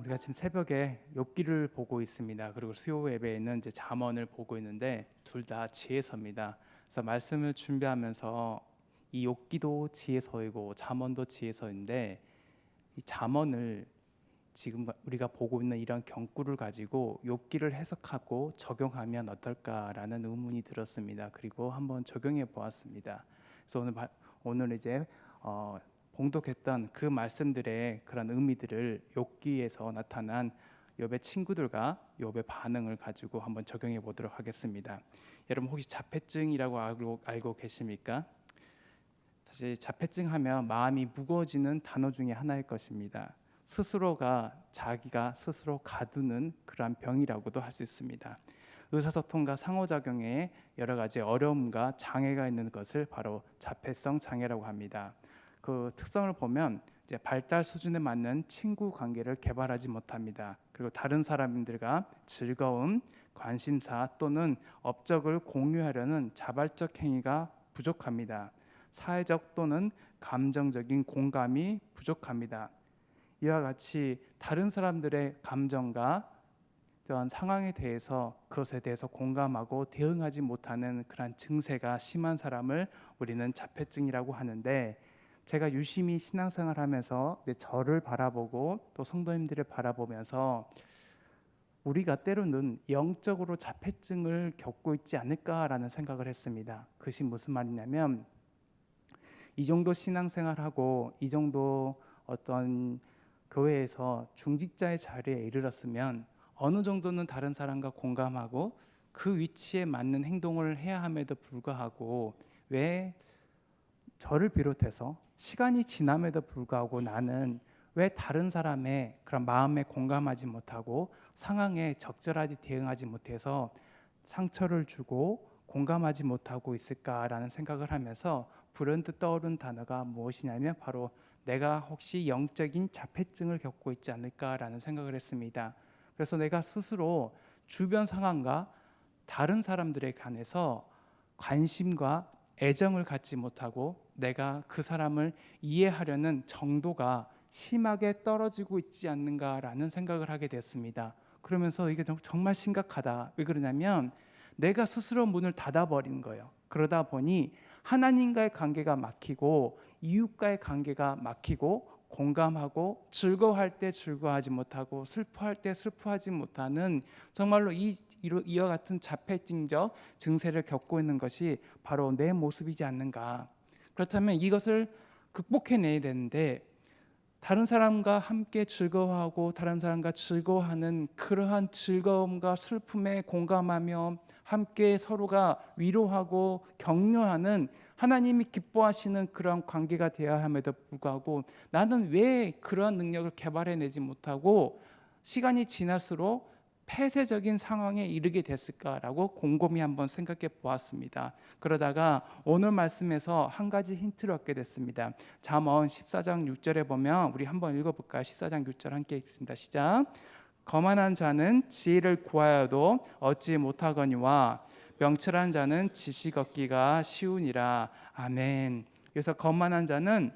우리가 지금 새벽에 욥기를 보고 있습니다. 그리고 수요 예배에는 이제 잠언을 보고 있는데 둘 다 지혜서입니다. 그래서 말씀을 준비하면서 이 욥기도 지혜서이고 잠언도 지혜서인데 이 잠언을 지금 우리가 보고 있는 이런 경구를 가지고 욥기를 해석하고 적용하면 어떨까라는 의문이 들었습니다. 그리고 한번 적용해 보았습니다. 그래서 오늘 이제 봉독했던 그 말씀들의 그런 의미들을 욥기에서 나타난 욥의 친구들과 욥의 반응을 가지고 한번 적용해 보도록 하겠습니다. 여러분 혹시 자폐증이라고 알고 계십니까? 사실 자폐증 하면 마음이 무거워지는 단어 중에 하나일 것입니다. 스스로가 자기가 스스로 가두는 그러한 병이라고도 할 수 있습니다. 의사소통과 상호작용에 여러 가지 어려움과 장애가 있는 것을 바로 자폐성 장애라고 합니다. 그 특성을 보면 이제 발달 수준에 맞는 친구 관계를 개발하지 못합니다. 그리고 다른 사람들과 즐거움, 관심사 또는 업적을 공유하려는 자발적 행위가 부족합니다. 사회적 또는 감정적인 공감이 부족합니다. 이와 같이 다른 사람들의 감정과 또한 상황에 대해서 그것에 대해서 공감하고 대응하지 못하는 그런 증세가 심한 사람을 우리는 자폐증이라고 하는데, 제가 유심히 신앙생활하면서 저를 바라보고 또 성도님들을 바라보면서 우리가 때로는 영적으로 자폐증을 겪고 있지 않을까라는 생각을 했습니다. 그것이 무슨 말이냐면, 이 정도 신앙생활하고 이 정도 어떤 교회에서 중직자의 자리에 이르렀으면 어느 정도는 다른 사람과 공감하고 그 위치에 맞는 행동을 해야 함에도 불구하고 왜 저를 비롯해서 시간이 지남에도 불구하고 나는 왜 다른 사람의 그런 마음에 공감하지 못하고 상황에 적절하게 대응하지 못해서 상처를 주고 공감하지 못하고 있을까라는 생각을 하면서 불현듯 떠오른 단어가 무엇이냐면 바로 내가 혹시 영적인 자폐증을 겪고 있지 않을까라는 생각을 했습니다. 그래서 내가 스스로 주변 상황과 다른 사람들에 관해서 관심과 애정을 갖지 못하고 내가 그 사람을 이해하려는 정도가 심하게 떨어지고 있지 않는가라는 생각을 하게 됐습니다. 그러면서 이게 정말 심각하다. 왜 그러냐면 내가 스스로 문을 닫아버리는 거예요. 그러다 보니 하나님과의 관계가 막히고 이웃과의 관계가 막히고 공감하고 즐거워할 때 즐거워하지 못하고 슬퍼할 때 슬퍼하지 못하는 정말로 이와 같은 자폐증적 증세를 겪고 있는 것이 바로 내 모습이지 않는가. 그렇다면 이것을 극복해내야 되는데 다른 사람과 함께 즐거워하고 다른 사람과 즐거워하는 그러한 즐거움과 슬픔에 공감하며 함께 서로가 위로하고 격려하는 하나님이 기뻐하시는 그런 관계가 되어야 함에도 불구하고 나는 왜 그러한 능력을 개발해내지 못하고 시간이 지날수록 폐쇄적인 상황에 이르게 됐을까라고 곰곰이 한번 생각해 보았습니다. 그러다가 오늘 말씀에서 한 가지 힌트를 얻게 됐습니다. 잠언 14장 6절에 보면 우리 한번 읽어볼까요? 14장 6절 함께 읽습니다. 시작. 거만한 자는 지혜를 구하여도 얻지 못하거니와 명철한 자는 지식 얻기가 쉬우니라. 아멘. 그래서 거만한 자는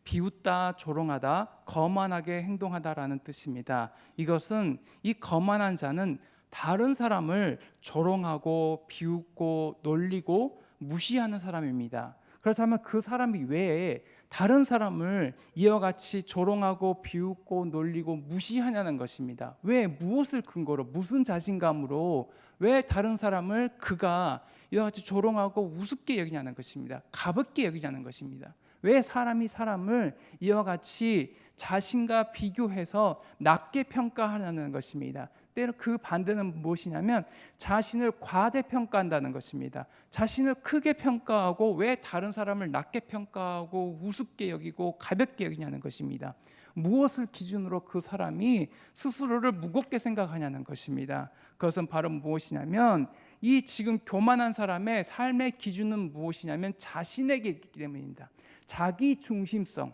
비웃다, 조롱하다, 거만하게 행동하다라는 뜻입니다. 이것은 이 거만한 자는 다른 사람을 조롱하고 비웃고 놀리고 무시하는 사람입니다. 그렇다면 그 사람이 왜 다른 사람을 이와 같이 조롱하고 비웃고 놀리고 무시하냐는 것입니다. 왜, 무엇을 근거로, 무슨 자신감으로 왜 다른 사람을 그가 이와 같이 조롱하고 우습게 여기냐는 것입니다. 가볍게 여기냐는 것입니다. 왜 사람이 사람을 이와 같이 자신과 비교해서 낮게 평가하냐는 것입니다. 때로 그 반대는 무엇이냐면 자신을 과대평가한다는 것입니다. 자신을 크게 평가하고 왜 다른 사람을 낮게 평가하고 우습게 여기고 가볍게 여기냐는 것입니다. 무엇을 기준으로 그 사람이 스스로를 무겁게 생각하냐는 것입니다. 그것은 바로 무엇이냐면 이 지금 교만한 사람의 삶의 기준은 무엇이냐면 자신에게 있기 때문입니다. 자기 중심성.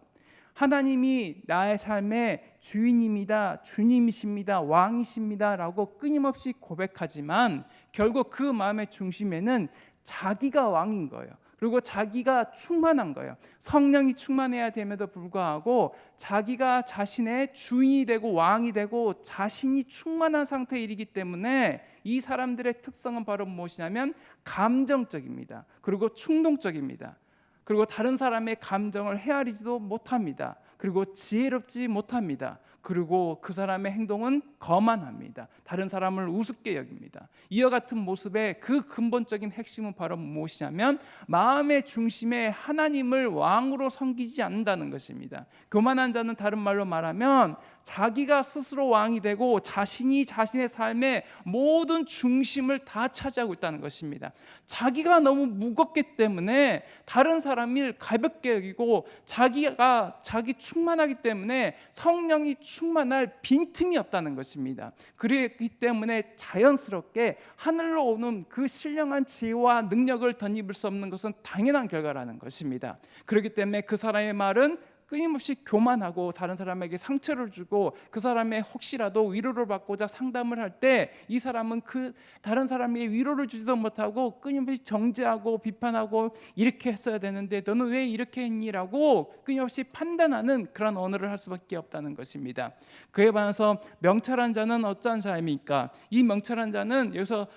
하나님이 나의 삶의 주인입니다, 주님이십니다, 왕이십니다 라고 끊임없이 고백하지만 결국 그 마음의 중심에는 자기가 왕인 거예요. 그리고 자기가 충만한 거예요. 성령이 충만해야 됨에도 불구하고 자기가 자신의 주인이 되고 왕이 되고 자신이 충만한 상태에 이르기 때문에 이 사람들의 특성은 바로 무엇이냐면 감정적입니다. 그리고 충동적입니다. 그리고 다른 사람의 감정을 헤아리지도 못합니다. 그리고 지혜롭지 못합니다. 그리고 그 사람의 행동은 거만합니다. 다른 사람을 우습게 여깁니다. 이와 같은 모습의 그 근본적인 핵심은 바로 무엇이냐면 마음의 중심에 하나님을 왕으로 섬기지 않는다는 것입니다. 교만한 자는 다른 말로 말하면 자기가 스스로 왕이 되고 자신이 자신의 삶의 모든 중심을 다 차지하고 있다는 것입니다. 자기가 너무 무겁기 때문에 다른 사람을 가볍게 여기고 자기 충만하기 때문에 성령이 충만할 빈틈이 없다는 것입니다. 그렇기 때문에 자연스럽게 하늘로 오는 그 신령한 지혜와 능력을 덧입을 수 없는 것은 당연한 결과라는 것입니다. 그렇기 때문에 그 사람의 말은 끊임없이 교만하고 다른 사람에게 상처를 주고 그 사람의 혹시라도 위로를 받고자 상담을 할 때 이 사람은 그 다른 사람에게 위로를 주지도 못하고 끊임없이 정죄하고 비판하고 이렇게 했어야 되는데 너는 왜 이렇게 했니라고 끊임없이 판단하는 그런 언어를 할 수밖에 없다는 것입니다. 그에 반해서 명철한 자는 어떠한 자입니까? 이 명철한 자는 여기서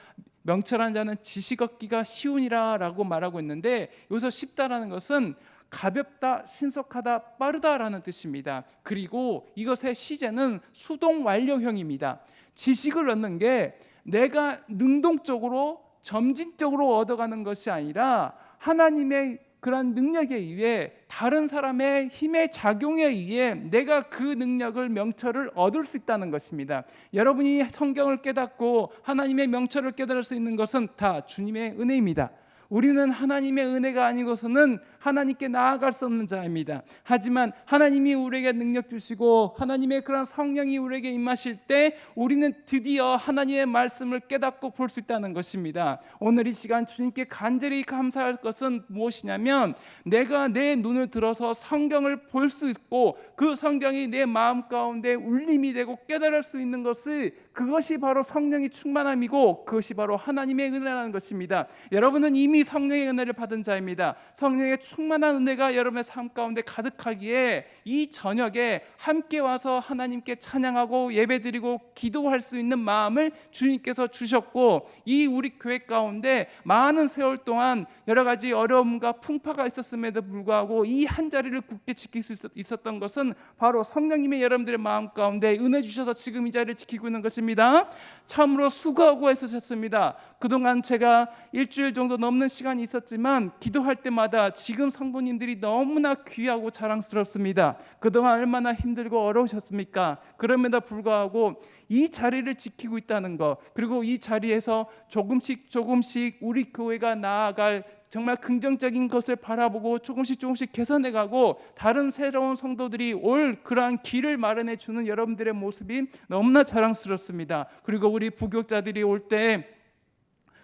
명철한 자는 지식 얻기가 쉬우니라라고 말하고 있는데 여기서 쉽다라는 것은 가볍다, 신속하다, 빠르다라는 뜻입니다. 그리고 이것의 시제는 수동 완료형입니다. 지식을 얻는 게 내가 능동적으로 점진적으로 얻어가는 것이 아니라 하나님의 그런 능력에 의해 다른 사람의 힘의 작용에 의해 내가 그 능력을 명철을 얻을 수 있다는 것입니다. 여러분이 성경을 깨닫고 하나님의 명철을 깨달을 수 있는 것은 다 주님의 은혜입니다. 우리는 하나님의 은혜가 아니고서는 하나님께 나아갈 수 없는 자입니다. 하지만 하나님이 우리에게 능력 주시고 하나님의 그런 성령이 우리에게 임하실 때 우리는 드디어 하나님의 말씀을 깨닫고 볼 수 있다는 것입니다. 오늘 이 시간 주님께 간절히 감사할 것은 무엇이냐면 내가 내 눈을 들어서 성경을 볼 수 있고 그 성경이 내 마음 가운데 울림이 되고 깨달을 수 있는 것을 그것이 바로 성령의 충만함이고 그것이 바로 하나님의 은혜라는 것입니다. 여러분은 이미 성령의 은혜를 받은 자입니다. 성령의 충만한 은혜가 여러분의 삶 가운데 가득하기에 이 저녁에 함께 와서 하나님께 찬양하고 예배드리고 기도할 수 있는 마음을 주님께서 주셨고 이 우리 교회 가운데 많은 세월 동안 여러 가지 어려움과 풍파가 있었음에도 불구하고 이 한 자리를 굳게 지킬 수 있었던 것은 바로 성령님의 여러분들의 마음 가운데 은혜 주셔서 지금 이 자리를 지키고 있는 것입니다. 참으로 수고하고 애쓰셨습니다. 그동안 제가 일주일 정도 넘는 시간이 있었지만 기도할 때마다 지금 성도님들이 너무나 귀하고 자랑스럽습니다. 그동안 얼마나 힘들고 어려우셨습니까? 그럼에도 불구하고 이 자리를 지키고 있다는 것, 그리고 이 자리에서 조금씩 우리 교회가 나아갈 정말 긍정적인 것을 바라보고 조금씩 개선해가고 다른 새로운 성도들이 올 그러한 길을 마련해 주는 여러분들의 모습이 너무나 자랑스럽습니다. 그리고 우리 부교육자들이 올 때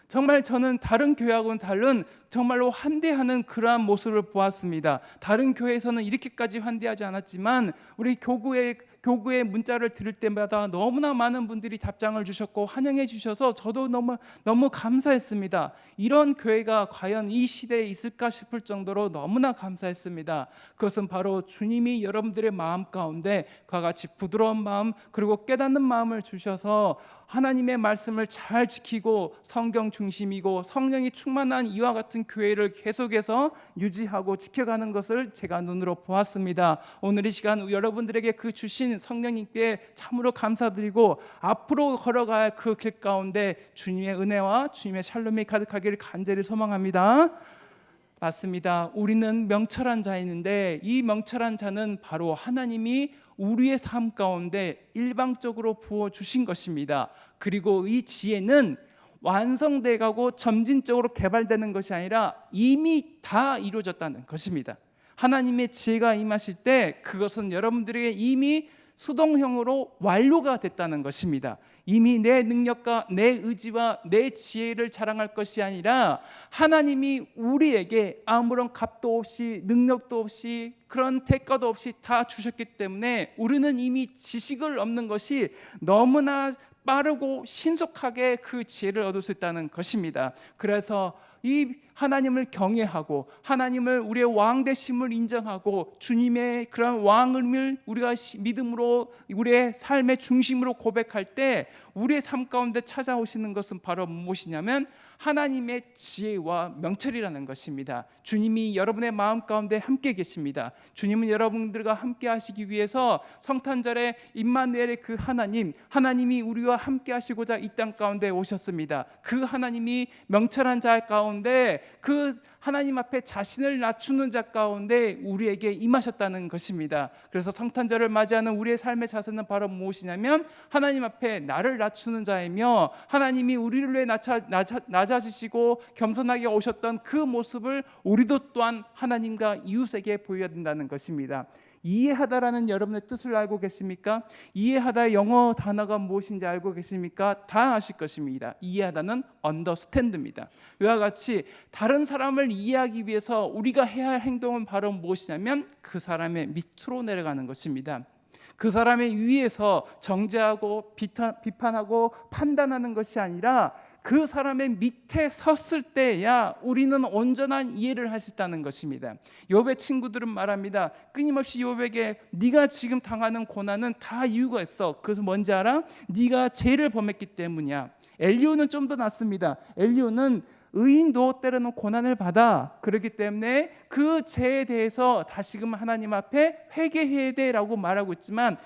정말 저는 다른 교회하고는 다른 정말로 환대하는 그러한 모습을 보았습니다. 다른 교회에서는 이렇게까지 환대하지 않았지만 우리 교구의 문자를 들을 때마다 너무나 많은 분들이 답장을 주셨고 환영해 주셔서 저도 너무 감사했습니다. 이런 교회가 과연 이 시대에 있을까 싶을 정도로 너무나 감사했습니다. 그것은 바로 주님이 여러분들의 마음 가운데 그와 같이 부드러운 마음 그리고 깨닫는 마음을 주셔서 하나님의 말씀을 잘 지키고 성경 중심이고 성령이 충만한 이와 같은 교회를 계속해서 유지하고 지켜가는 것을 제가 눈으로 보았습니다. 오늘 이 시간 여러분들에게 그 주신 성령님께 참으로 감사드리고 앞으로 걸어갈 그 길 가운데 주님의 은혜와 주님의 샬롬이 가득하기를 간절히 소망합니다. 맞습니다. 우리는 명철한 자이는데 이 명철한 자는 바로 하나님이 우리의 삶 가운데 일방적으로 부어주신 것입니다. 그리고 이 지혜는 완성돼가고 점진적으로 개발되는 것이 아니라 이미 다 이루어졌다는 것입니다. 하나님의 지혜가 임하실 때 그것은 여러분들에게 이미 수동형으로 완료가 됐다는 것입니다. 이미 내 능력과 내 의지와 내 지혜를 자랑할 것이 아니라 하나님이 우리에게 아무런 값도 없이 능력도 없이 그런 대가도 없이 다 주셨기 때문에 우리는 이미 지식을 얻는 것이 너무나 빠르고 신속하게 그 지혜를 얻을 수 있다는 것입니다. 그래서 이 하나님을 경외하고 하나님을 우리의 왕 되심을 인정하고 주님의 그런 왕을 우리가 믿음으로 우리의 삶의 중심으로 고백할 때 우리의 삶 가운데 찾아오시는 것은 바로 무엇이냐면 하나님의 지혜와 명철이라는 것입니다. 주님이 여러분의 마음 가운데 함께 계십니다. 주님은 여러분들과 함께 하시기 위해서 성탄절에 임마누엘의 그 하나님이 우리와 함께 하시고자 이 땅 가운데 오셨습니다. 그 하나님이 명철한 자 가운데 그 하나님 앞에 자신을 낮추는 자 가운데 우리에게 임하셨다는 것입니다. 그래서 성탄절을 맞이하는 우리의 삶의 자세는 바로 무엇이냐면 하나님 앞에 나를 낮추는 자이며 하나님이 우리를 위해 낮아지시고 겸손하게 오셨던 그 모습을 우리도 또한 하나님과 이웃에게 보여야 된다는 것입니다. 이해하다라는 여러분의 뜻을 알고 계십니까? 이해하다의 영어 단어가 무엇인지 알고 계십니까? 다 아실 것입니다. 이해하다는 understand입니다. 이와 같이 다른 사람을 이해하기 위해서 우리가 해야 할 행동은 바로 무엇이냐면 그 사람의 밑으로 내려가는 것입니다. 그 사람의 위에서 정죄하고 비판하고 판단하는 것이 아니라 그 사람의 밑에 섰을 때야 우리는 온전한 이해를 할 수 있다는 것입니다. 욥의 친구들은 말합니다. 끊임없이 욥에게 네가 지금 당하는 고난은 다 이유가 있어. 그래서 뭔지 알아? 네가 죄를 범했기 때문이야. 엘리후는 좀 더 낫습니다. 엘리후는 의인도 때로는 고난을 받아. 그렇기 때문에 그 죄에 대해서 다시금 하나님 앞에 회개해야 돼라고 말하고 있지만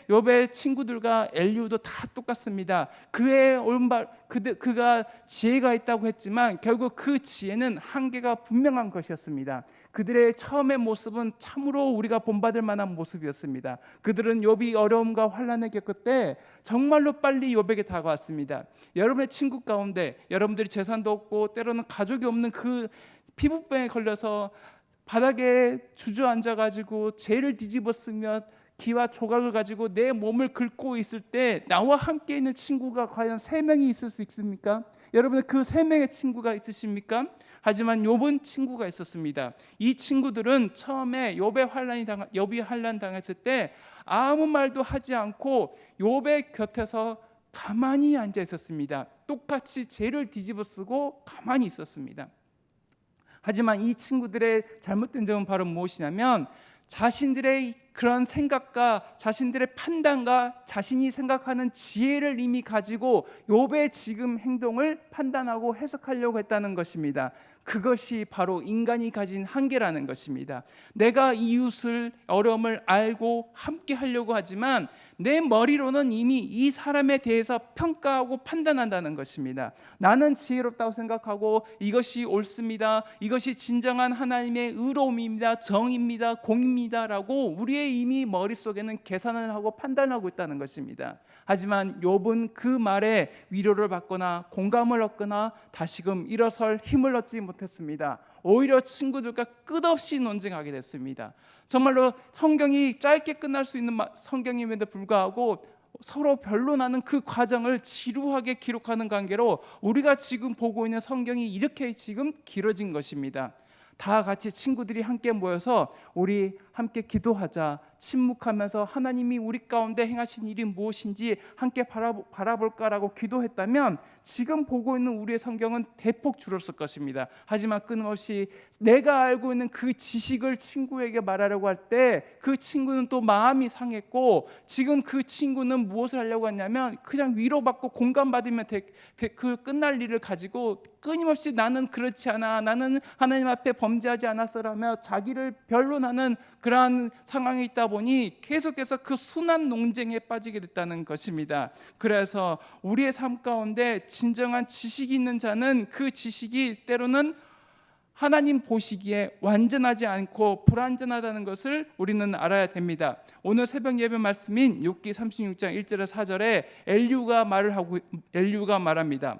욥의 친구들과 엘리후도 다 똑같습니다. 그가 지혜가 있다고 했지만 결국 그 지혜는 한계가 분명한 것이었습니다. 그들의 처음의 모습은 참으로 우리가 본받을 만한 모습이었습니다. 그들은 욥이 어려움과 환난을 겪을 때 정말로 빨리 욥에게 다가왔습니다. 여러분의 친구 가운데 여러분들이 재산도 없고 때로는 가족이 없는 그 피부병에 걸려서 바닥에 주저앉아가지고 죄를 뒤집어쓰며 기와 조각을 가지고 내 몸을 긁고 있을 때 나와 함께 있는 친구가 과연 3명이 있을 수 있습니까? 여러분 그 3명의 친구가 있으십니까? 하지만 욥은 친구가 있었습니다. 이 친구들은 처음에 욥이 환난 당했을 때 아무 말도 하지 않고 욥의 곁에서 가만히 앉아 있었습니다. 똑같이 죄를 뒤집어쓰고 가만히 있었습니다. 하지만 이 친구들의 잘못된 점은 바로 무엇이냐면 자신들의 그런 생각과 자신들의 판단과 자신이 생각하는 지혜를 이미 가지고 욥의 지금 행동을 판단하고 해석하려고 했다는 것입니다. 그것이 바로 인간이 가진 한계라는 것입니다. 내가 이웃을 어려움을 알고 함께 하려고 하지만 내 머리로는 이미 이 사람에 대해서 평가하고 판단한다는 것입니다. 나는 지혜롭다고 생각하고 이것이 옳습니다. 이것이 진정한 하나님의 의로움입니다. 정입니다. 공입니다. 라고 우리의 이미 머릿속에는 계산을 하고 판단하고 있다는 것입니다. 하지만 욥은 그 말에 위로를 받거나 공감을 얻거나 다시금 일어설 힘을 얻지 못했습니다. 오히려 친구들과 끝없이 논쟁하게 됐습니다. 정말로 성경이 짧게 끝날 수 있는 성경임에도 불구하고 서로 변론하는 그 과정을 지루하게 기록하는 관계로 우리가 지금 보고 있는 성경이 이렇게 지금 길어진 것입니다. 다 같이 친구들이 함께 모여서 우리 함께 기도하자, 침묵하면서 하나님이 우리 가운데 행하신 일이 무엇인지 함께 바라볼까라고 기도했다면 지금 보고 있는 우리의 성경은 대폭 줄었을 것입니다. 하지만 끊임없이 내가 알고 있는 그 지식을 친구에게 말하려고 할 때 그 친구는 또 마음이 상했고 지금 그 친구는 무엇을 하려고 했냐면 그냥 위로받고 공감받으면 그 끝날 일을 가지고 끊임없이 나는 그렇지 않아, 나는 하나님 앞에 범죄하지 않았어라며 자기를 변론하는 그러한 상황에 있다 보니 계속해서 그 순환 논쟁에 빠지게 됐다는 것입니다. 그래서 우리의 삶 가운데 진정한 지식이 있는 자는 그 지식이 때로는 하나님 보시기에 완전하지 않고 불완전하다는 것을 우리는 알아야 됩니다. 오늘 새벽 예배 말씀인 욥기 36장 1절에서 4절에 엘리후가 말합니다.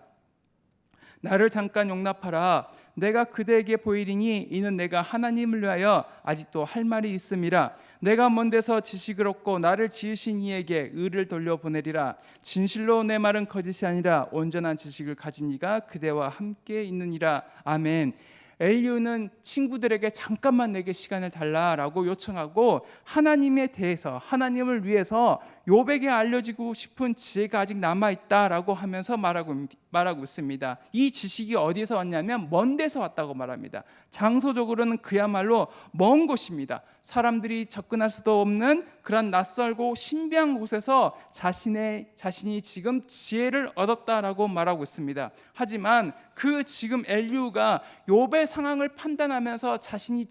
나를 잠깐 용납하라. 내가 그대에게 보이리니 이는 내가 하나님을 위하여 아직도 할 말이 있음이라. 내가 먼 데서 지식을 얻고 나를 지으신 이에게 의를 돌려보내리라. 진실로 내 말은 거짓이 아니라 온전한 지식을 가진 이가 그대와 함께 있느니라. 아멘. 엘리후는 친구들에게 잠깐만 내게 시간을 달라라고 요청하고 하나님에 대해서 하나님을 위해서 욥에게 알려지고 싶은 지혜가 아직 남아있다라고 하면서 말하고 말하고 있습니다. 이 지식이 어디에서 왔냐면 먼 데서 왔다고 말합니다. 장소적으로는 그야말로 먼 곳입니다. 사람들이 접근할 수도 없는 그런 낯설고 신비한 곳에서 자신이 지금 지혜를 얻었다라고 말하고 있습니다. 하지만 그 지금 엘리후가 욥의 상황을 판단하면서 자신이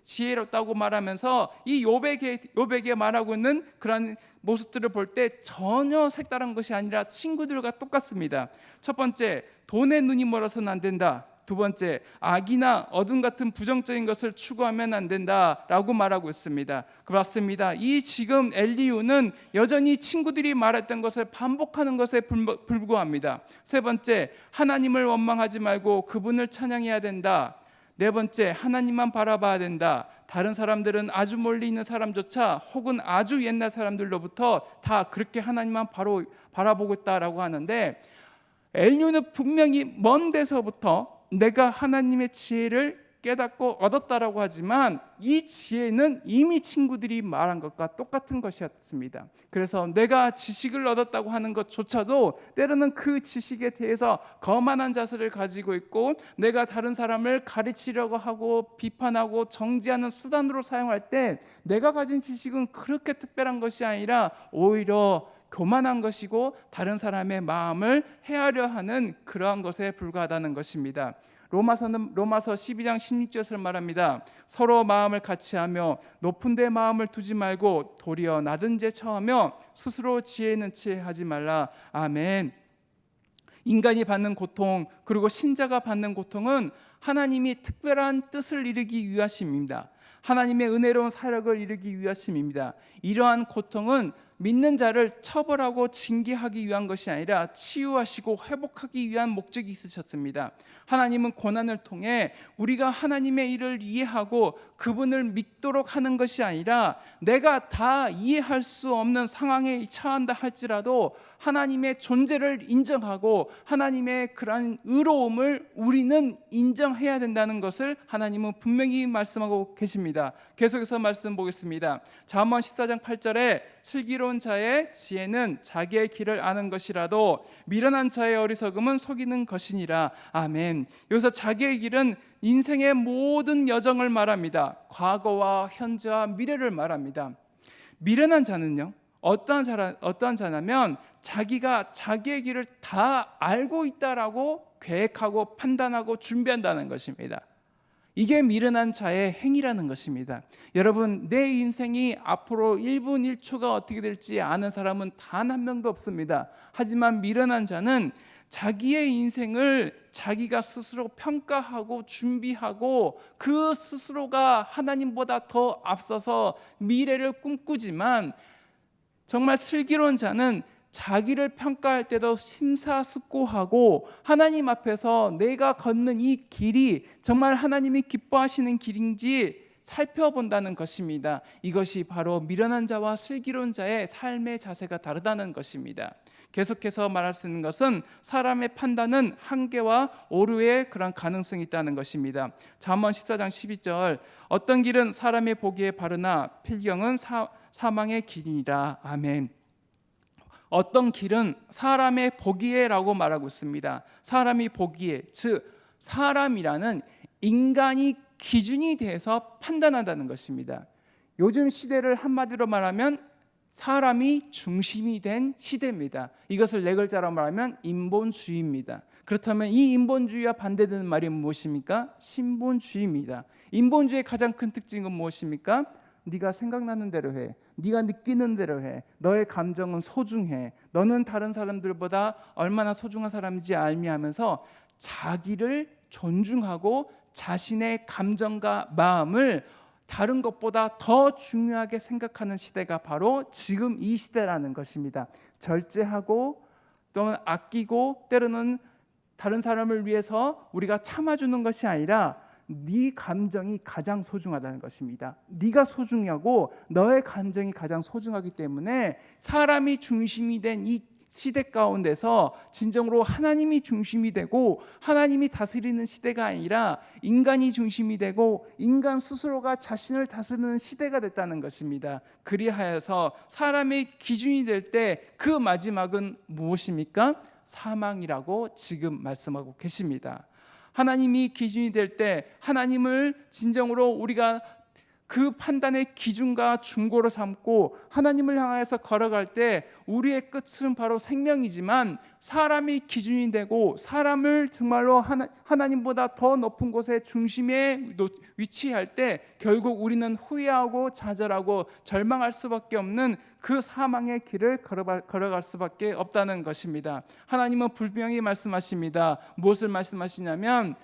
지혜롭다고 말하면서 이 욥에게 말하고 있는 그런 모습들을 볼 때 전혀 색다른 것이 아니라 친구들과 똑같습니다. 첫 번째, 돈에 눈이 멀어서는 안 된다. 두 번째, 악이나 어둠 같은 부정적인 것을 추구하면 안 된다라고 말하고 있습니다. 그렇습니다. 이 지금 엘리후는 여전히 친구들이 말했던 것을 반복하는 것에 불구합니다. 세 번째, 하나님을 원망하지 말고 그분을 찬양해야 된다. 네 번째, 하나님만 바라봐야 된다. 다른 사람들은 아주 멀리 있는 사람조차 혹은 아주 옛날 사람들로부터 다 그렇게 하나님만 바라보고 있다라고 하는데, 엘리후는 분명히 먼 데서부터 내가 하나님의 지혜를 깨닫고 얻었다라고 하지만 이 지혜는 이미 친구들이 말한 것과 똑같은 것이었습니다. 그래서 내가 지식을 얻었다고 하는 것조차도 때로는 그 지식에 대해서 거만한 자세를 가지고 있고, 내가 다른 사람을 가르치려고 하고 비판하고 정죄하는 수단으로 사용할 때 내가 가진 지식은 그렇게 특별한 것이 아니라 오히려 교만한 것이고 다른 사람의 마음을 헤아려 하는 그러한 것에 불과하다는 것입니다. 로마서 12장 16절을 말합니다. 서로 마음을 같이하며 높은 데 마음을 두지 말고 도리어 낮은 데 처하며 스스로 지혜 있는 채 하지 말라. 아멘. 인간이 받는 고통, 그리고 신자가 받는 고통은 하나님이 특별한 뜻을 이루기 위하심입니다. 하나님의 은혜로운 사역을 이루기 위하심입니다. 이러한 고통은 믿는 자를 처벌하고 징계하기 위한 것이 아니라 치유하시고 회복하기 위한 목적이 있으셨습니다. 하나님은 고난을 통해 우리가 하나님의 일을 이해하고 그분을 믿도록 하는 것이 아니라, 내가 다 이해할 수 없는 상황에 처한다 할지라도 하나님의 존재를 인정하고 하나님의 그러한 의로움을 우리는 인정해야 된다는 것을 하나님은 분명히 말씀하고 계십니다. 계속해서 말씀 보겠습니다. 잠언 14장 8절에 슬기로운 자의 지혜는 자기의 길을 아는 것이라도 미련한 자의 어리석음은 속이는 것이니라. 아멘. 여기서 자기의 길은 인생의 모든 여정을 말합니다. 과거와 현재와 미래를 말합니다. 미련한 자는요, 어떠한 자냐면 자기가 자기의 길을 다 알고 있다라고 계획하고 판단하고 준비한다는 것입니다. 이게 미련한 자의 행위라는 것입니다. 여러분, 내 인생이 앞으로 1분 1초가 어떻게 될지 아는 사람은 단 한 명도 없습니다. 하지만 미련한 자는 자기의 인생을 자기가 스스로 평가하고 준비하고 그 스스로가 하나님보다 더 앞서서 미래를 꿈꾸지만, 정말 슬기로운 자는 자기를 평가할 때도 심사숙고하고 하나님 앞에서 내가 걷는 이 길이 정말 하나님이 기뻐하시는 길인지 살펴본다는 것입니다. 이것이 바로 미련한 자와 슬기로운 자의 삶의 자세가 다르다는 것입니다. 계속해서 말할 수 있는 것은 사람의 판단은 한계와 오류의 그런 가능성이 있다는 것입니다. 잠언 14장 12절, 어떤 길은 사람의 보기에 바르나 필경은 사망의 길이니라. 아멘. 어떤 길은 사람의 보기에라고 말하고 있습니다. 사람이 보기에, 즉 사람이라는 인간이 기준이 돼서 판단한다는 것입니다. 요즘 시대를 한마디로 말하면 사람이 중심이 된 시대입니다. 이것을 네 글자로 말하면 인본주의입니다. 그렇다면 이 인본주의와 반대되는 말이 무엇입니까? 신본주의입니다. 인본주의의 가장 큰 특징은 무엇입니까? 네가 생각나는 대로 해, 네가 느끼는 대로 해, 너의 감정은 소중해, 너는 다른 사람들보다 얼마나 소중한 사람인지 알미 하면서 자기를 존중하고 자신의 감정과 마음을 다른 것보다 더 중요하게 생각하는 시대가 바로 지금 이 시대라는 것입니다. 절제하고 또는 아끼고 때로는 다른 사람을 위해서 우리가 참아주는 것이 아니라 네 감정이 가장 소중하다는 것입니다. 네가 소중하고 너의 감정이 가장 소중하기 때문에 사람이 중심이 된 이 시대 가운데서 진정으로 하나님이 중심이 되고 하나님이 다스리는 시대가 아니라 인간이 중심이 되고 인간 스스로가 자신을 다스리는 시대가 됐다는 것입니다. 그리하여서 사람의 기준이 될 때 그 마지막은 무엇입니까? 사망이라고 지금 말씀하고 계십니다. 하나님이 기준이 될 때 하나님을 진정으로 우리가 그 판단의 기준과 중고로 삼고 하나님을 향해서 걸어갈 때 우리의 끝은 바로 생명이지만 사람이 기준이 되고 사람을 정말로 하나님보다 더 높은 곳에 중심에 위치할 때 결국 우리는 후회하고 좌절하고 절망할 수밖에 없는 그 사망의 길을 걸어갈 수밖에 없다는 것입니다. 하나님은 분명히 말씀하십니다. 무엇을 말씀하시냐면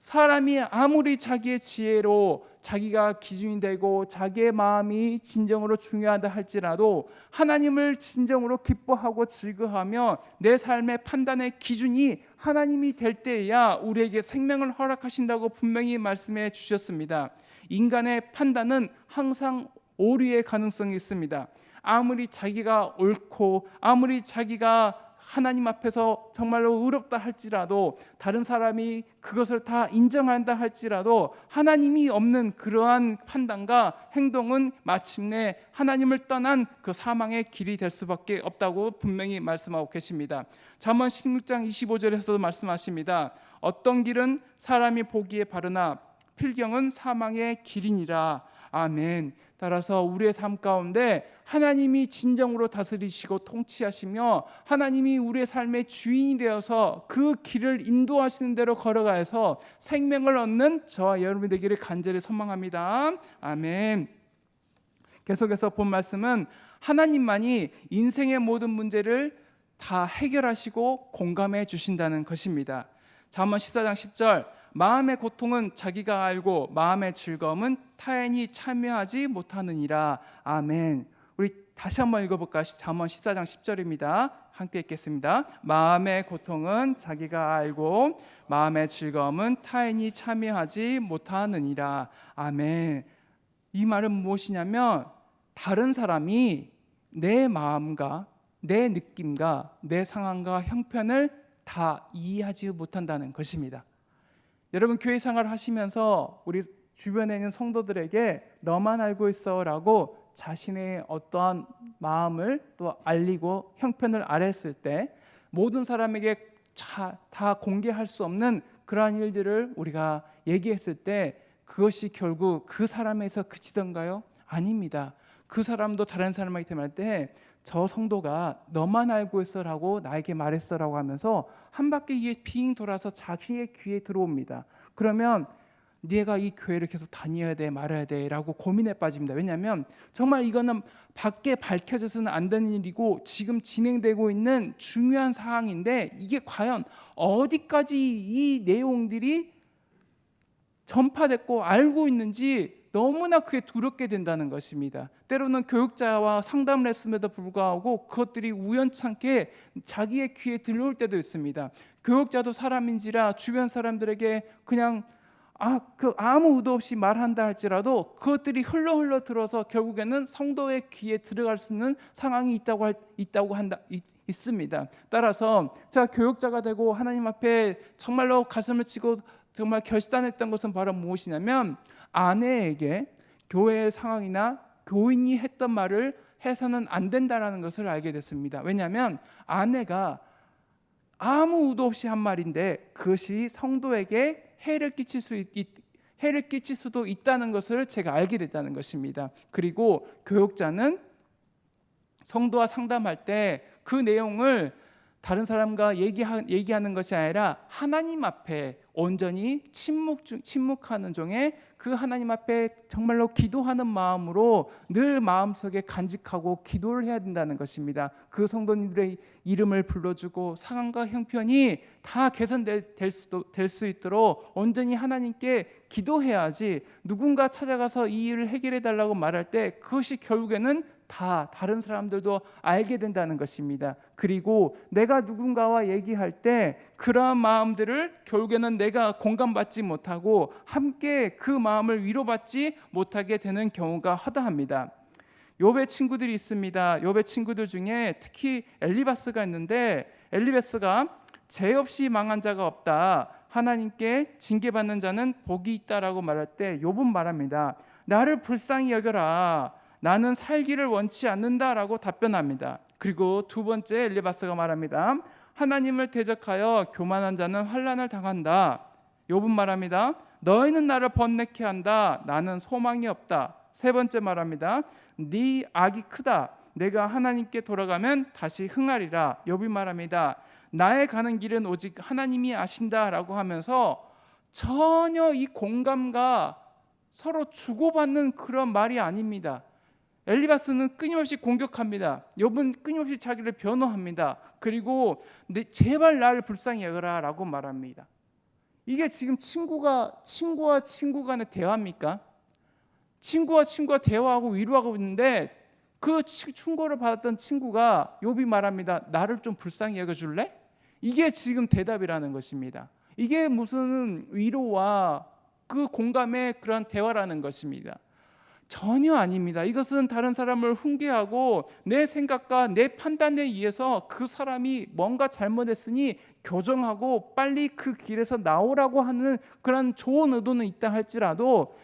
사람이 아무리 자기의 지혜로 자기가 기준이 되고 자기의 마음이 진정으로 중요하다 할지라도 하나님을 진정으로 기뻐하고 즐거워하며 내 삶의 판단의 기준이 하나님이 될 때에야 우리에게 생명을 허락하신다고 분명히 말씀해 주셨습니다. 인간의 판단은 항상 오류의 가능성이 있습니다. 아무리 자기가 옳고 아무리 자기가 하나님 앞에서 정말로 의롭다 할지라도 다른 사람이 그것을 다 인정한다 할지라도 하나님이 없는 그러한 판단과 행동은 마침내 하나님을 떠난 그 사망의 길이 될 수밖에 없다고 분명히 말씀하고 계십니다. 잠언 16장 25절에서도 말씀하십니다. 어떤 길은 사람이 보기에 바르나 필경은 사망의 길이니라. 아멘. 따라서 우리의 삶 가운데 하나님이 진정으로 다스리시고 통치하시며 하나님이 우리의 삶의 주인이 되어서 그 길을 인도하시는 대로 걸어가서 생명을 얻는 저와 여러분이 되기를 간절히 소망합니다. 아멘. 계속해서 본 말씀은 하나님만이 인생의 모든 문제를 다 해결하시고 공감해 주신다는 것입니다. 잠언 14장 10절 마음의 고통은 자기가 알고 마음의 즐거움은 타인이 참여하지 못하느니라. 아멘. 우리 다시 한번 읽어볼까요? 잠언 14장 10절입니다. 함께 읽겠습니다. 마음의 고통은 자기가 알고 마음의 즐거움은 타인이 참여하지 못하느니라. 아멘. 이 말은 무엇이냐면 다른 사람이 내 마음과 내 느낌과 내 상황과 형편을 다 이해하지 못한다는 것입니다. 여러분 교회 생활을 하시면서 우리 주변에 있는 성도들에게 너만 알고 있어 라고 자신의 어떠한 마음을 또 알리고 형편을 알았을 때 모든 사람에게 다 공개할 수 없는 그러한 일들을 우리가 얘기했을 때 그것이 결국 그 사람에서 그치던가요? 아닙니다. 그 사람도 다른 사람에게 말할 때 저 성도가 너만 알고 있어라고 나에게 말했어라고 하면서 한 바퀴 이게 빙 돌아서 자신의 귀에 들어옵니다. 그러면 네가 이 교회를 계속 다녀야 돼 말아야 돼 라고 고민에 빠집니다. 왜냐하면 정말 이거는 밖에 밝혀져서는 안 되는 일이고 지금 진행되고 있는 중요한 사항인데 이게 과연 어디까지 이 내용들이 전파됐고 알고 있는지 너무나 그게 두렵게 된다는 것입니다. 때로는 교육자와 상담을 했음에도 불구하고 그것들이 우연찮게 자기의 귀에 들려올 때도 있습니다. 교육자도 사람인지라 주변 사람들에게 그냥 아무 의도 없이 말한다 할지라도 그것들이 흘러 들어서 결국에는 성도의 귀에 들어갈 수 있는 상황이 있습니다. 따라서 제가 교육자가 되고 하나님 앞에 정말로 가슴을 치고 정말 결단했던 것은 바로 무엇이냐면 아내에게 교회의 상황이나 교인이 했던 말을 해서는 안 된다는 것을 알게 됐습니다. 왜냐하면 아내가 아무 의도 없이 한 말인데 그것이 성도에게 해를 끼칠 수도 있다는 것을 제가 알게 됐다는 것입니다. 그리고 교육자는 성도와 상담할 때 그 내용을 다른 사람과 얘기하는 것이 아니라 하나님 앞에 온전히 침묵하는 중에 그 하나님 앞에 정말로 기도하는 마음으로 늘 마음속에 간직하고 기도를 해야 된다는 것입니다. 그 성도님들의 이름을 불러주고 상황과 형편이 다 개선될 수 있도록 온전히 하나님께 기도해야지 누군가 찾아가서 이 일을 해결해 달라고 말할 때 그것이 결국에는 다 다른 사람들도 알게 된다는 것입니다. 그리고 내가 누군가와 얘기할 때 그러한 마음들을 결국에는 내가 공감받지 못하고 함께 그 마음을 위로받지 못하게 되는 경우가 허다합니다. 욥의 친구들이 있습니다. 욥의 친구들 중에 특히 엘리바스가 있는데, 엘리바스가 죄 없이 망한 자가 없다, 하나님께 징계받는 자는 복이 있다라고 말할 때 욥은 말합니다. 나를 불쌍히 여겨라, 나는 살기를 원치 않는다라고 답변합니다. 그리고 두 번째 엘리바스가 말합니다. 하나님을 대적하여 교만한 자는 환난을 당한다. 욥은 말합니다. 너희는 나를 번뇌케 한다, 나는 소망이 없다. 세 번째 말합니다. 네 악이 크다, 내가 하나님께 돌아가면 다시 흥하리라. 욥이 말합니다. 나의 가는 길은 오직 하나님이 아신다라고 하면서 전혀 이 공감과 서로 주고받는 그런 말이 아닙니다. 엘리바스는 끊임없이 공격합니다. 욥은 끊임없이 자기를 변호합니다. 그리고 제발 나를 불쌍히 여겨라 라고 말합니다. 이게 지금 친구와 친구 간의 대화입니까? 친구와 친구가 대화하고 위로하고 있는데 그 충고를 받았던 친구가 욥이 말합니다. 나를 좀 불쌍히 여겨줄래? 이게 지금 대답이라는 것입니다. 이게 무슨 위로와 그 공감의 그런 대화라는 것입니다. 전혀 아닙니다. 이것은 다른 사람을 훈계하고 내 생각과 내 판단에 의해서 그 사람이 뭔가 잘못했으니 교정하고 빨리 그 길에서 나오라고 하는 그런 좋은 의도는 있다 할지라도,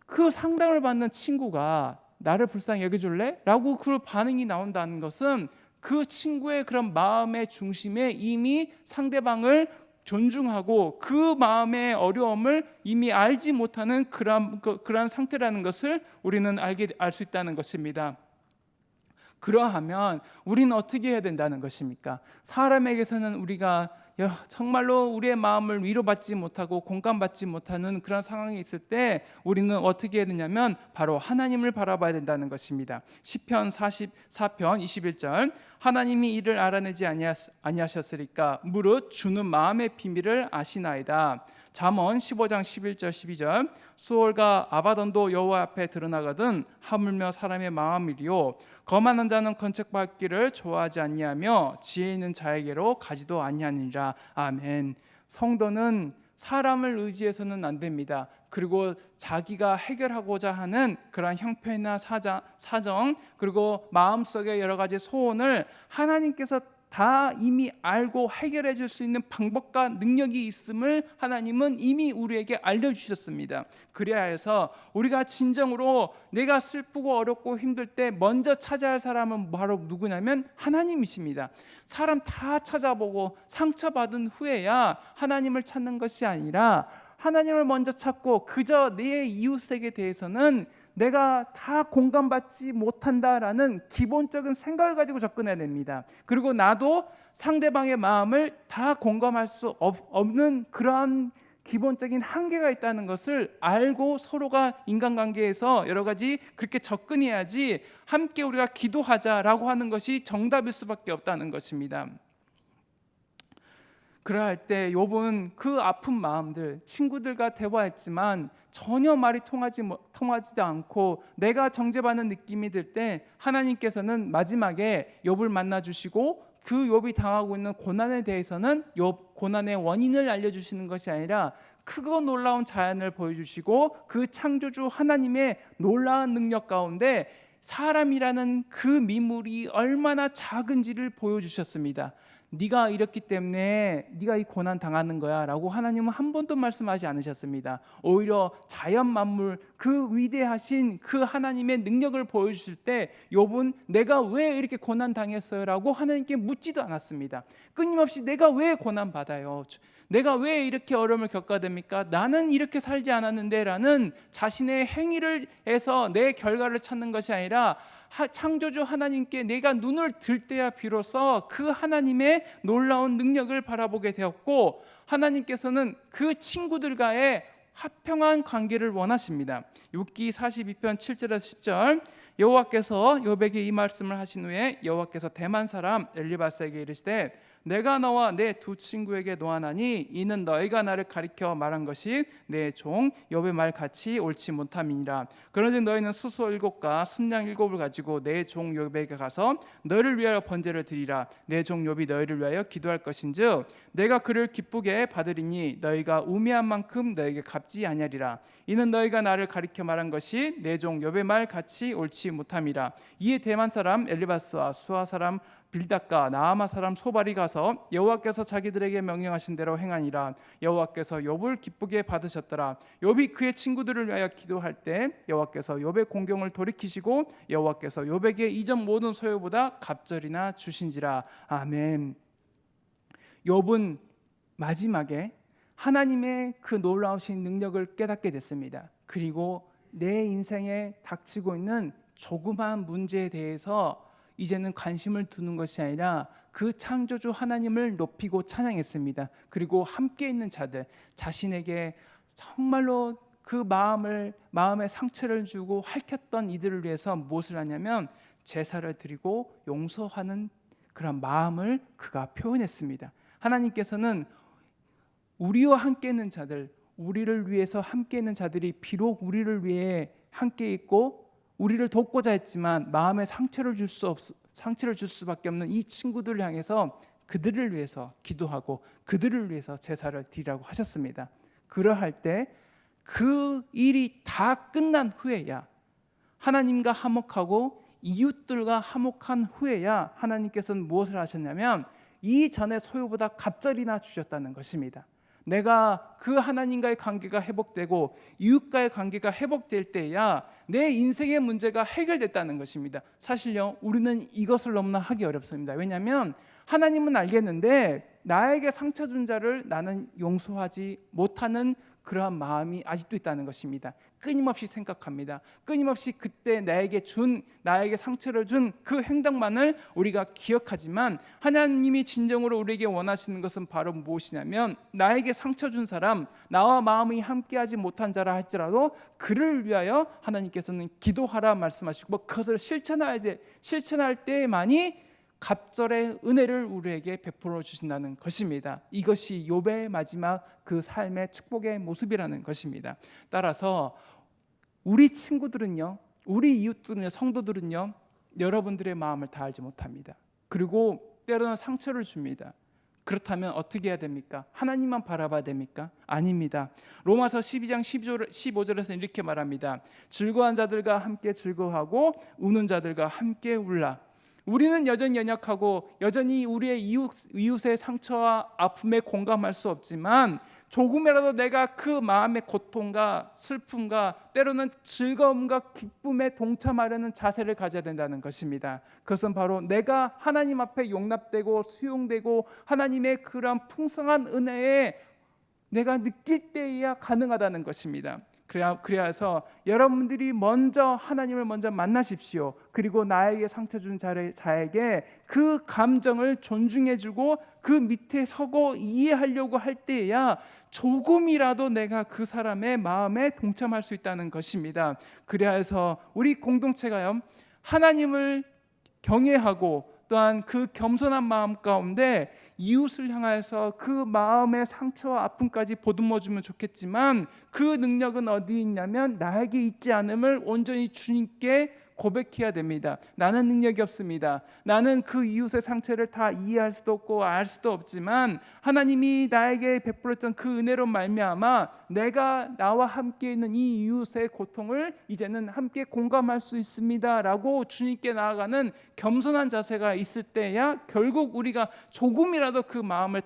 그 상담을 받는 친구가 나를 불쌍히 여겨줄래? 라고 그 반응이 나온다는 것은 그 친구의 그런 마음의 중심에 이미 상대방을 존중하고 그 마음의 어려움을 이미 알지 못하는 그러한 상태라는 것을 우리는 알 수 있다는 것입니다. 그러하면 우리는 어떻게 해야 된다는 것입니까? 사람에게서는 우리가 정말로 우리의 마음을 위로받지 못하고 공감받지 못하는 그런 상황이 있을 때 우리는 어떻게 해야 되냐면 바로 하나님을 바라봐야 된다는 것입니다. 시편 44편 21절, 하나님이 이를 알아내지 아니하셨으리까 무릇 주는 마음의 비밀을 아시나이다. 잠언 15장 11절 12절, 수월과 아바돈도 여호와 앞에 드러나거든 하물며 사람의 마음이리요 거만한 자는 건책받기를 좋아하지 아니하며 지혜 있는 자에게로 가지도 아니하니라. 아멘. 성도는 사람을 의지해서는 안 됩니다. 그리고 자기가 해결하고자 하는 그런 형편이나 사정, 그리고 마음속의 여러 가지 소원을 하나님께서 다 이미 알고 해결해 줄 수 있는 방법과 능력이 있음을 하나님은 이미 우리에게 알려주셨습니다. 그래야 해서 우리가 진정으로 내가 슬프고 어렵고 힘들 때 먼저 찾아야 할 사람은 바로 누구냐면 하나님이십니다. 사람 다 찾아보고 상처받은 후에야 하나님을 찾는 것이 아니라 하나님을 먼저 찾고 그저 내 이웃에게 대해서는 내가 다 공감받지 못한다라는 기본적인 생각을 가지고 접근해야 됩니다. 그리고 나도 상대방의 마음을 다 공감할 수 없는 그런 기본적인 한계가 있다는 것을 알고 서로가 인간관계에서 여러 가지 그렇게 접근해야지 함께 우리가 기도하자라고 하는 것이 정답일 수밖에 없다는 것입니다. 그러할 때 욥은 그 아픈 마음들, 친구들과 대화했지만 전혀 말이 통하지도 않고 내가 정죄받는 느낌이 들 때 하나님께서는 마지막에 욥을 만나주시고 그 욥이 당하고 있는 고난에 대해서는 욥 고난의 원인을 알려주시는 것이 아니라 크고 놀라운 자연을 보여주시고 그 창조주 하나님의 놀라운 능력 가운데 사람이라는 그 미물이 얼마나 작은지를 보여주셨습니다. 네가 이렇기 때문에 네가 이 고난 당하는 거야 라고 하나님은 한 번도 말씀하지 않으셨습니다. 오히려 자연 만물 그 위대하신 그 하나님의 능력을 보여주실 때 욥은 내가 왜 이렇게 고난 당했어요? 라고 하나님께 묻지도 않았습니다. 끊임없이 내가 왜 고난 받아요? 내가 왜 이렇게 어려움을 겪어야 됩니까? 나는 이렇게 살지 않았는데 라는 자신의 행위를 해서 내 결과를 찾는 것이 아니라 창조주 하나님께 내가 눈을 들 때야 비로소 그 하나님의 놀라운 능력을 바라보게 되었고 하나님께서는 그 친구들과의 화평한 관계를 원하십니다. 욥기 42편 7절에서 10절, 여호와께서 욥에게 이 말씀을 하신 후에 여호와께서 대만 사람 엘리바스에게 이르시되 내가 너와 내 두 친구에게 노하나니 이는 너희가 나를 가리켜 말한 것이 내 종 욥의 말 같이 옳지 못함이니라. 그런즉 너희는 수소 7과 순양 7을 가지고 내 종 욥에게 가서 너희를 위하여 번제를 드리라. 내 종 욥이 너희를 위하여 기도할 것인즉 내가 그를 기쁘게 받으리니 너희가 우매한 만큼 너에게 갚지 아니하리라. 이는 너희가 나를 가리켜 말한 것이 내 종 욥의 말 같이 옳지 못함이라. 이에 대만 사람 엘리바스와 수아 사람 빌닷과 나아마 사람 소발이 가서 여호와께서 자기들에게 명령하신 대로 행하니라. 여호와께서 욥을 기쁘게 받으셨더라. 욥이 그의 친구들을 위하여 기도할 때 여호와께서 욥의 공경을 돌이키시고 여호와께서 욥에게 이전 모든 소유보다 갑절이나 주신지라. 아멘. 욥은 마지막에 하나님의 그 놀라우신 능력을 깨닫게 됐습니다. 그리고 내 인생에 닥치고 있는 조그마한 문제에 대해서 이제는 관심을 두는 것이 아니라 그 창조주 하나님을 높이고 찬양했습니다. 그리고 함께 있는 자들, 자신에게 정말로 그 마음에 상처를 주고 핥혔던 이들을 위해서 무엇을 하냐면 제사를 드리고 용서하는 그런 마음을 그가 표현했습니다. 하나님께서는 우리와 함께 있는 자들, 우리를 위해서 함께 있는 자들이 비록 우리를 위해 함께 있고 우리를 돕고자 했지만 마음에 상처를 줄 수밖에 없는 이 친구들을 향해서 그들을 위해서 기도하고 그들을 위해서 제사를 드리라고 하셨습니다. 그러할 때 그 일이 다 끝난 후에야, 하나님과 화목하고 이웃들과 화목한 후에야 하나님께서는 무엇을 하셨냐면 이전의 소유보다 갑절이나 주셨다는 것입니다. 내가 그 하나님과의 관계가 회복되고 이웃과의 관계가 회복될 때야 내 인생의 문제가 해결됐다는 것입니다. 사실요, 우리는 이것을 너무나 하기 어렵습니다. 왜냐하면 하나님은 알겠는데 나에게 상처 준 자를 나는 용서하지 못하는 그러한 마음이 아직도 있다는 것입니다. 끊임없이 생각합니다. 끊임없이 그때 나에게 상처를 준 그 행동만을 우리가 기억하지만 하나님이 진정으로 우리에게 원하시는 것은 바로 무엇이냐면 나에게 상처 준 사람, 나와 마음이 함께하지 못한 자라 할지라도 그를 위하여 하나님께서는 기도하라 말씀하시고 그것을 실천할 때만이 갑절의 은혜를 우리에게 베풀어 주신다는 것입니다. 이것이 욥의 마지막 그 삶의 축복의 모습이라는 것입니다. 따라서 우리 친구들은요, 우리 이웃들은요, 성도들은요, 여러분들의 마음을 다 알지 못합니다. 그리고 때로는 상처를 줍니다. 그렇다면 어떻게 해야 됩니까? 하나님만 바라봐야 됩니까? 아닙니다. 로마서 12장 15절에서 이렇게 말합니다. 즐거워한 자들과 함께 즐거워하고 우는 자들과 함께 울라. 우리는 여전히 연약하고 여전히 우리의 이웃의 상처와 아픔에 공감할 수 없지만 조금이라도 내가 그 마음의 고통과 슬픔과 때로는 즐거움과 기쁨에 동참하려는 자세를 가져야 된다는 것입니다. 그것은 바로 내가 하나님 앞에 용납되고 수용되고 하나님의 그런 풍성한 은혜에 내가 느낄 때에야 가능하다는 것입니다. 그래서 여러분들이 먼저 하나님을 먼저 만나십시오. 그리고 나에게 상처 준 자에게 그 감정을 존중해주고 그 밑에 서고 이해하려고 할 때에야 조금이라도 내가 그 사람의 마음에 동참할 수 있다는 것입니다. 그래서 우리 공동체가요, 하나님을 경외하고 또한 그 겸손한 마음 가운데 이웃을 향해서 그 마음의 상처와 아픔까지 보듬어 주면 좋겠지만 그 능력은 어디 있냐면 나에게 있지 않음을 온전히 주님께 고백해야 됩니다. 나는 능력이 없습니다. 나는 그 이웃의 상처를 다 이해할 수도 없고 알 수도 없지만 하나님이 나에게 베풀었던 그 은혜로 말미암아 내가 나와 함께 있는 이 이웃의 고통을 이제는 함께 공감할 수 있습니다 라고 주님께 나아가는 겸손한 자세가 있을 때야 결국 우리가 조금이라도 그 마음을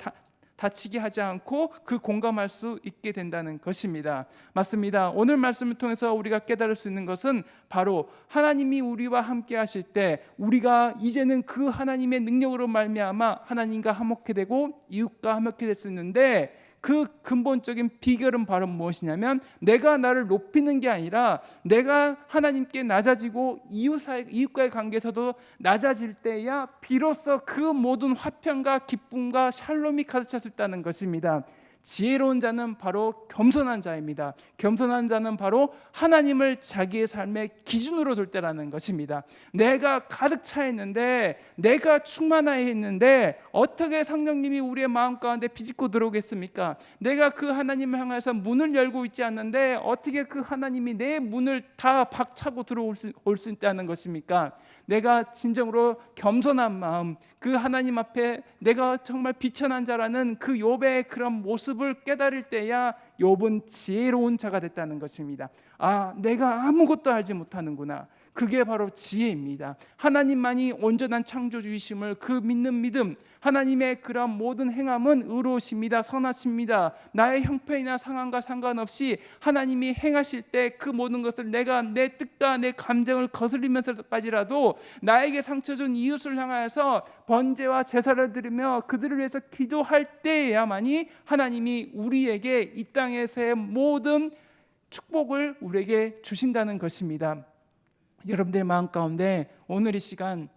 다치게 하지 않고 그 공감할 수 있게 된다는 것입니다. 맞습니다. 오늘 말씀을 통해서 우리가 깨달을 수 있는 것은 바로 하나님이 우리와 함께 하실 때 우리가 이제는 그 하나님의 능력으로 말미암아 하나님과 화목해 되고 이웃과 화목해 될 수 있는데 그 근본적인 비결은 바로 무엇이냐면 내가 나를 높이는 게 아니라 내가 하나님께 낮아지고 이웃과의 관계에서도 낮아질 때야 비로소 그 모든 화평과 기쁨과 샬롬이 가득 찼을 있다는 것입니다. 지혜로운 자는 바로 겸손한 자입니다. 겸손한 자는 바로 하나님을 자기의 삶의 기준으로 둘 때라는 것입니다. 내가 가득 차 있는데, 내가 충만하여 있는데 어떻게 성령님이 우리의 마음 가운데 비집고 들어오겠습니까? 내가 그 하나님을 향해서 문을 열고 있지 않는데 어떻게 그 하나님이 내 문을 다 박차고 들어올 수 있다는 것입니까? 내가 진정으로 겸손한 마음, 그 하나님 앞에 내가 정말 비천한 자라는 그 욥의 그런 모습을 깨달을 때야 욥은 지혜로운 자가 됐다는 것입니다. 아, 내가 아무것도 알지 못하는구나. 그게 바로 지혜입니다. 하나님만이 온전한 창조주이심을 그 믿는 믿음, 하나님의 그런 모든 행함은 의로우십니다. 선하십니다. 나의 형편이나 상황과 상관없이 하나님이 행하실 때 그 모든 것을 내가 내 뜻과 내 감정을 거슬리면서까지라도 나에게 상처 준 이웃을 향하여서 번제와 제사를 드리며 그들을 위해서 기도할 때에야만이 하나님이 우리에게 이 땅에서의 모든 축복을 우리에게 주신다는 것입니다. 여러분들의 마음 가운데 오늘 이 시간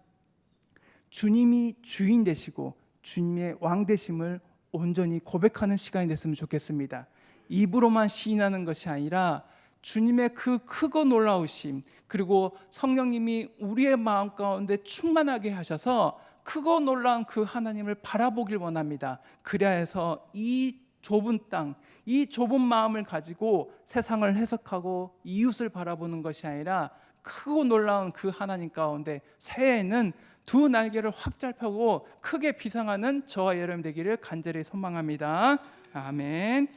주님이 주인 되시고 주님의 왕 되심을 온전히 고백하는 시간이 됐으면 좋겠습니다. 입으로만 시인하는 것이 아니라 주님의 그 크고 놀라우심, 그리고 성령님이 우리의 마음 가운데 충만하게 하셔서 크고 놀라운 그 하나님을 바라보길 원합니다. 그래야 해서 이 좁은 땅, 이 좁은 마음을 가지고 세상을 해석하고 이웃을 바라보는 것이 아니라 크고 놀라운 그 하나님 가운데 새해에는 두 날개를 확 펴고 크게 비상하는 저와 여러분 되기를 간절히 소망합니다. 아멘.